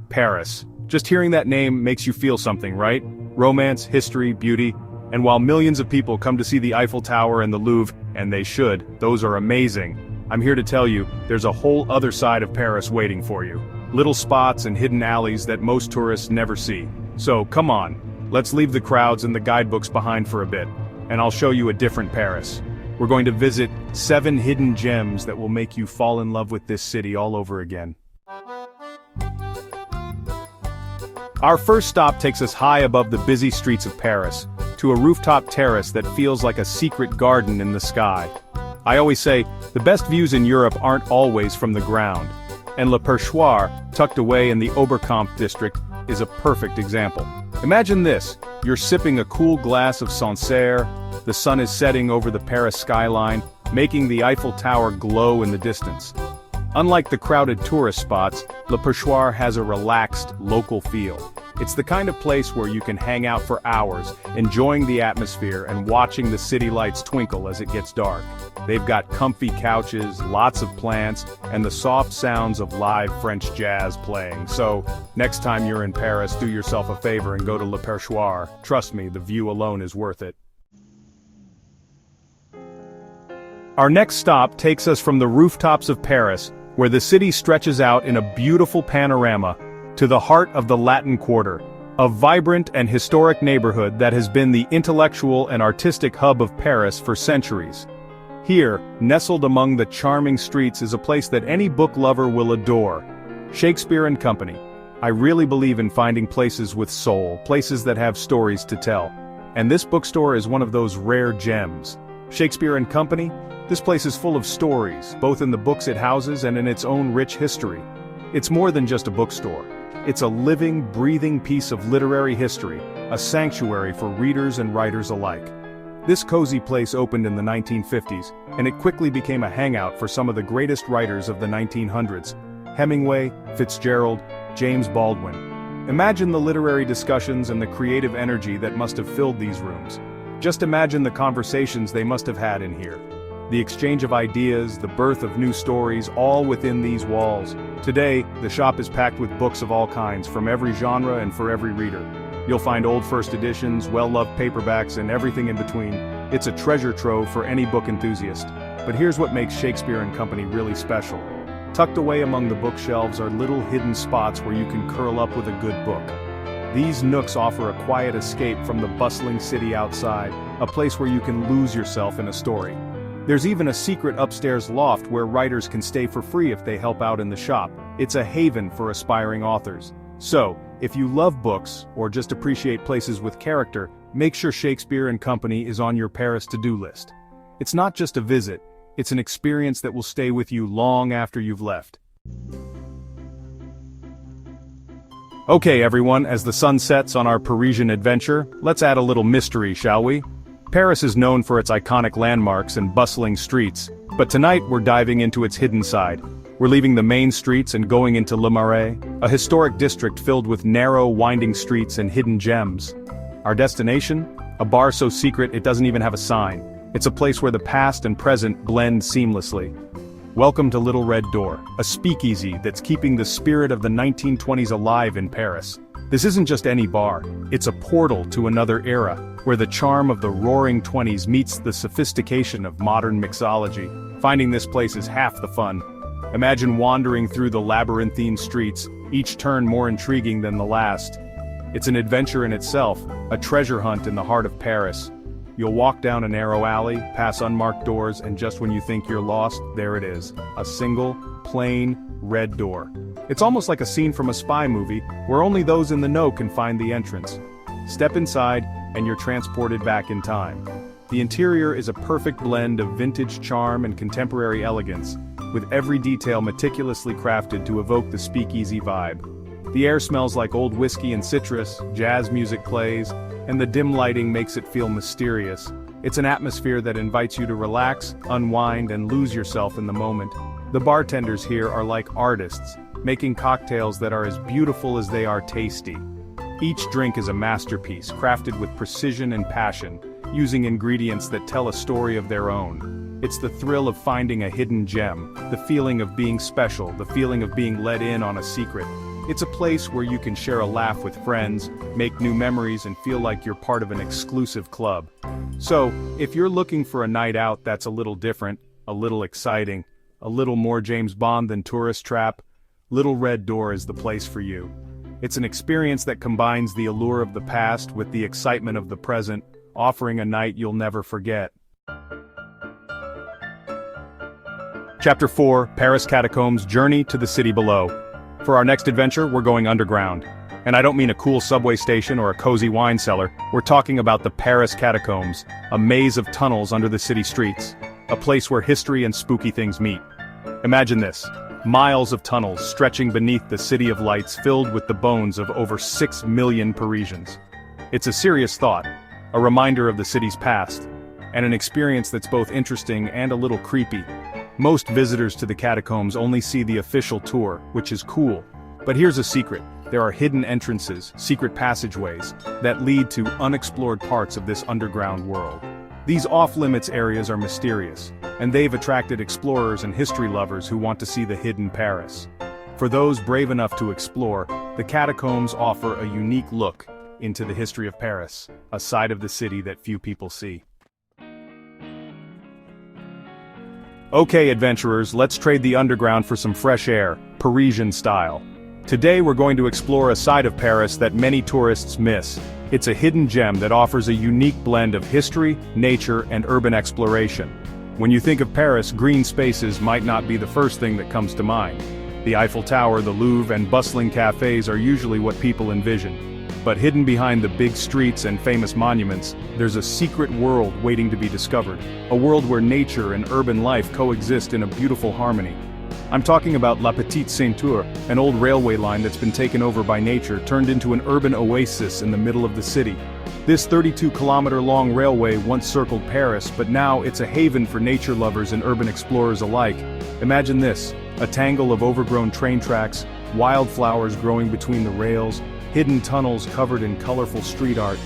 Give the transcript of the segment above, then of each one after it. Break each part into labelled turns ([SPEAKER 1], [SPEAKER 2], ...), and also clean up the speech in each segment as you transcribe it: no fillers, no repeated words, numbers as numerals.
[SPEAKER 1] Paris. Just hearing that name makes you feel something, right? Romance, history, beauty. And while millions of people come to see the Eiffel Tower and the Louvre, and they should, those are amazing, I'm here to tell you, there's a whole other side of Paris waiting for you. Little spots and hidden alleys that most tourists never see. So, come on, let's leave the crowds and the guidebooks behind for a bit, and I'll show you a different Paris. We're going to visit 7 hidden gems that will make you fall in love with this city all over again. Our first stop takes us high above the busy streets of Paris, to a rooftop terrace that feels like a secret garden in the sky. I always say, the best views in Europe aren't always from the ground, and Le Perchoir, tucked away in the Oberkampf district, is a perfect example. Imagine this, you're sipping a cool glass of Ceinture, the sun is setting over the Paris skyline, making the Eiffel Tower glow in the distance. Unlike the crowded tourist spots, Le Perchoir has a relaxed, local feel. It's the kind of place where you can hang out for hours, enjoying the atmosphere and watching the city lights twinkle as it gets dark. They've got comfy couches, lots of plants, and the soft sounds of live French jazz playing. So, next time you're in Paris, do yourself a favor and go to Le Perchoir. Trust me, the view alone is worth it. Our next stop takes us from the rooftops of Paris, where the city stretches out in a beautiful panorama, to the heart of the Latin Quarter, a vibrant and historic neighborhood that has been the intellectual and artistic hub of Paris for centuries. Here, nestled among the charming streets is a place that any book lover will adore, Shakespeare and Company. I really believe in finding places with soul, places that have stories to tell. And this bookstore is one of those rare gems. Shakespeare and Company? This place is full of stories, both in the books it houses and in its own rich history. It's more than just a bookstore. It's a living, breathing piece of literary history, a sanctuary for readers and writers alike. This cozy place opened in the 1950s, and it quickly became a hangout for some of the greatest writers of the 1900s. Hemingway, Fitzgerald, James Baldwin. Imagine the literary discussions and the creative energy that must have filled these rooms. Just imagine the conversations they must have had in here. The exchange of ideas, the birth of new stories, all within these walls. Today, the shop is packed with books of all kinds, from every genre and for every reader. You'll find old first editions, well-loved paperbacks, and everything in between. It's a treasure trove for any book enthusiast. But here's what makes Shakespeare and Company really special. Tucked away among the bookshelves are little hidden spots where you can curl up with a good book. These nooks offer a quiet escape from the bustling city outside, a place where you can lose yourself in a story. There's even a secret upstairs loft where writers can stay for free if they help out in the shop. It's a haven for aspiring authors. So, if you love books, or just appreciate places with character, make sure Shakespeare and Company is on your Paris to-do list. It's not just a visit, it's an experience that will stay with you long after you've left. Okay everyone, as the sun sets on our Parisian adventure, let's add a little mystery, shall we? Paris is known for its iconic landmarks and bustling streets, but tonight we're diving into its hidden side. We're leaving the main streets and going into Le Marais, a historic district filled with narrow, winding streets and hidden gems. Our destination? A bar so secret it doesn't even have a sign. It's a place where the past and present blend seamlessly. Welcome to Little Red Door, a speakeasy that's keeping the spirit of the 1920s alive in Paris. This isn't just any bar, it's a portal to another era, where the charm of the roaring 20s meets the sophistication of modern mixology. Finding this place is half the fun. Imagine wandering through the labyrinthine streets, each turn more intriguing than the last. It's an adventure in itself, a treasure hunt in the heart of Paris. You'll walk down a narrow alley, pass unmarked doors, and just when you think you're lost, there it is. A single, plain, red door. It's almost like a scene from a spy movie, where only those in the know can find the entrance. Step inside, and you're transported back in time. The interior is a perfect blend of vintage charm and contemporary elegance, with every detail meticulously crafted to evoke the speakeasy vibe. The air smells like old whiskey and citrus, jazz music plays, and the dim lighting makes it feel mysterious. It's an atmosphere that invites you to relax, unwind, and lose yourself in the moment. The bartenders here are like artists, making cocktails that are as beautiful as they are tasty. Each drink is a masterpiece, crafted with precision and passion, using ingredients that tell a story of their own. It's the thrill of finding a hidden gem, the feeling of being special, the feeling of being let in on a secret. It's a place where you can share a laugh with friends, make new memories and feel like you're part of an exclusive club. So, if you're looking for a night out that's a little different, a little exciting, a little more James Bond than Tourist Trap, Little Red Door is the place for you. It's an experience that combines the allure of the past with the excitement of the present, offering a night you'll never forget. Chapter 4, Paris Catacombs, Journey to the City Below. For our next adventure, we're going underground. And I don't mean a cool subway station or a cozy wine cellar, we're talking about the Paris Catacombs, a maze of tunnels under the city streets. A place where history and spooky things meet. Imagine this, miles of tunnels stretching beneath the city of lights filled with the bones of over 6 million Parisians. It's a serious thought, a reminder of the city's past, and an experience that's both interesting and a little creepy. Most visitors to the catacombs only see the official tour, which is cool. But here's a secret, there are hidden entrances, secret passageways, that lead to unexplored parts of this underground world. These off-limits areas are mysterious, and they've attracted explorers and history lovers who want to see the hidden Paris. For those brave enough to explore, the catacombs offer a unique look into the history of Paris, a side of the city that few people see. Okay, adventurers, let's trade the underground for some fresh air, Parisian style. Today we're going to explore a side of Paris that many tourists miss. It's a hidden gem that offers a unique blend of history, nature, and urban exploration. When you think of Paris, green spaces might not be the first thing that comes to mind. The Eiffel Tower, the Louvre, and bustling cafes are usually what people envision. But hidden behind the big streets and famous monuments, there's a secret world waiting to be discovered. A world where nature and urban life coexist in a beautiful harmony. I'm talking about La Petite Ceinture, an old railway line that's been taken over by nature, turned into an urban oasis in the middle of the city. This 32-kilometer-long railway once circled Paris, but now it's a haven for nature lovers and urban explorers alike. Imagine this, a tangle of overgrown train tracks, wildflowers growing between the rails, hidden tunnels covered in colorful street art.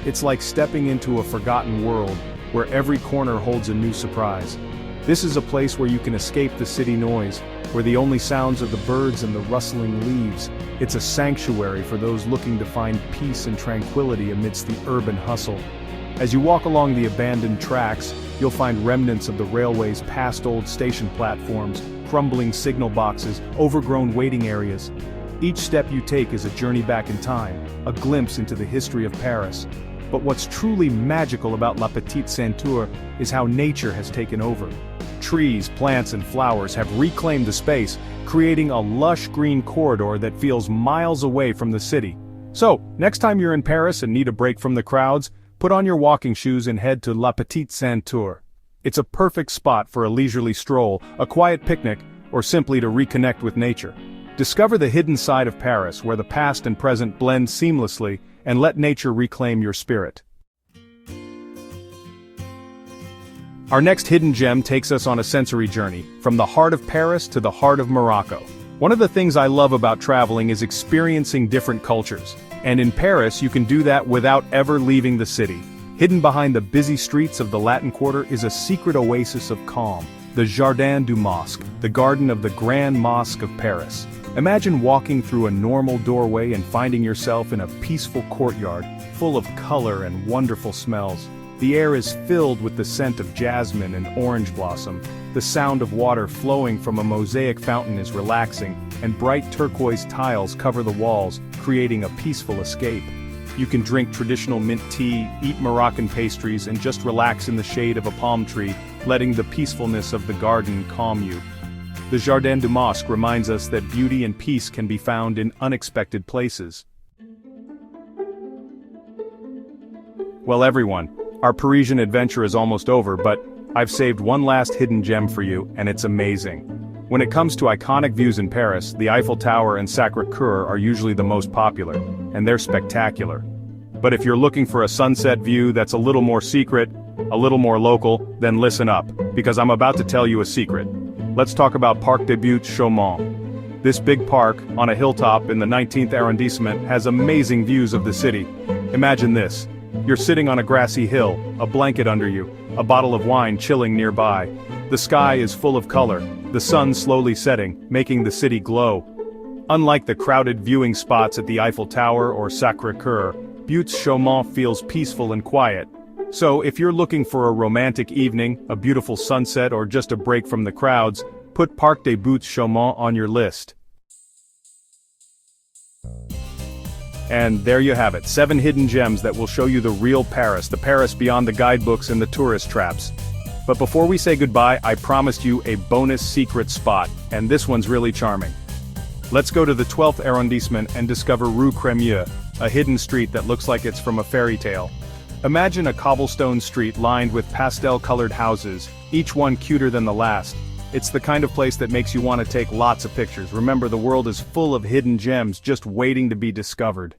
[SPEAKER 1] It's like stepping into a forgotten world, where every corner holds a new surprise. This is a place where you can escape the city noise, where the only sounds are the birds and the rustling leaves. It's a sanctuary for those looking to find peace and tranquility amidst the urban hustle. As you walk along the abandoned tracks, you'll find remnants of the railway's past old station platforms, crumbling signal boxes, overgrown waiting areas. Each step you take is a journey back in time, a glimpse into the history of Paris. But what's truly magical about La Petite Ceinture is how nature has taken over. Trees, plants, and flowers have reclaimed the space, creating a lush green corridor that feels miles away from the city. So, next time you're in Paris and need a break from the crowds, put on your walking shoes and head to La Petite Ceinture. It's a perfect spot for a leisurely stroll, a quiet picnic, or simply to reconnect with nature. Discover the hidden side of Paris where the past and present blend seamlessly, and let nature reclaim your spirit. Our next hidden gem takes us on a sensory journey, from the heart of Paris to the heart of Morocco. One of the things I love about traveling is experiencing different cultures. And in Paris you can do that without ever leaving the city. Hidden behind the busy streets of the Latin Quarter is a secret oasis of calm, the Jardin du Mosque, the garden of the Grand Mosque of Paris. Imagine walking through a normal doorway and finding yourself in a peaceful courtyard, full of color and wonderful smells. The air is filled with the scent of jasmine and orange blossom. The sound of water flowing from a mosaic fountain is relaxing, and bright turquoise tiles cover the walls, creating a peaceful escape. You can drink traditional mint tea, eat Moroccan pastries, and just relax in the shade of a palm tree, letting the peacefulness of the garden calm you. The Jardin du Mosque reminds us that beauty and peace can be found in unexpected places. Well everyone, our Parisian adventure is almost over, but I've saved one last hidden gem for you, and it's amazing. When it comes to iconic views in Paris, the Eiffel Tower and Sacré-Cœur are usually the most popular, and they're spectacular. But if you're looking for a sunset view that's a little more secret, a little more local, then listen up, because I'm about to tell you a secret. Let's talk about Parc des Buttes-Chaumont. This big park, on a hilltop in the 19th arrondissement, has amazing views of the city. Imagine this. You're sitting on a grassy hill, a blanket under you, a bottle of wine chilling nearby. The sky is full of color, the sun slowly setting, making the city glow. Unlike the crowded viewing spots at the Eiffel Tower or Sacré-Cœur, Buttes-Chaumont feels peaceful and quiet. So if you're looking for a romantic evening, a beautiful sunset or just a break from the crowds, put Parc des Buttes-Chaumont on your list. And there you have it, 7 hidden gems that will show you the real Paris, the Paris beyond the guidebooks and the tourist traps. But before we say goodbye, I promised you a bonus secret spot, and this one's really charming. Let's go to the 12th arrondissement and discover Rue Crémieux, a hidden street that looks like it's from a fairy tale. Imagine a cobblestone street lined with pastel-colored houses, each one cuter than the last. It's the kind of place that makes you want to take lots of pictures. Remember, the world is full of hidden gems just waiting to be discovered.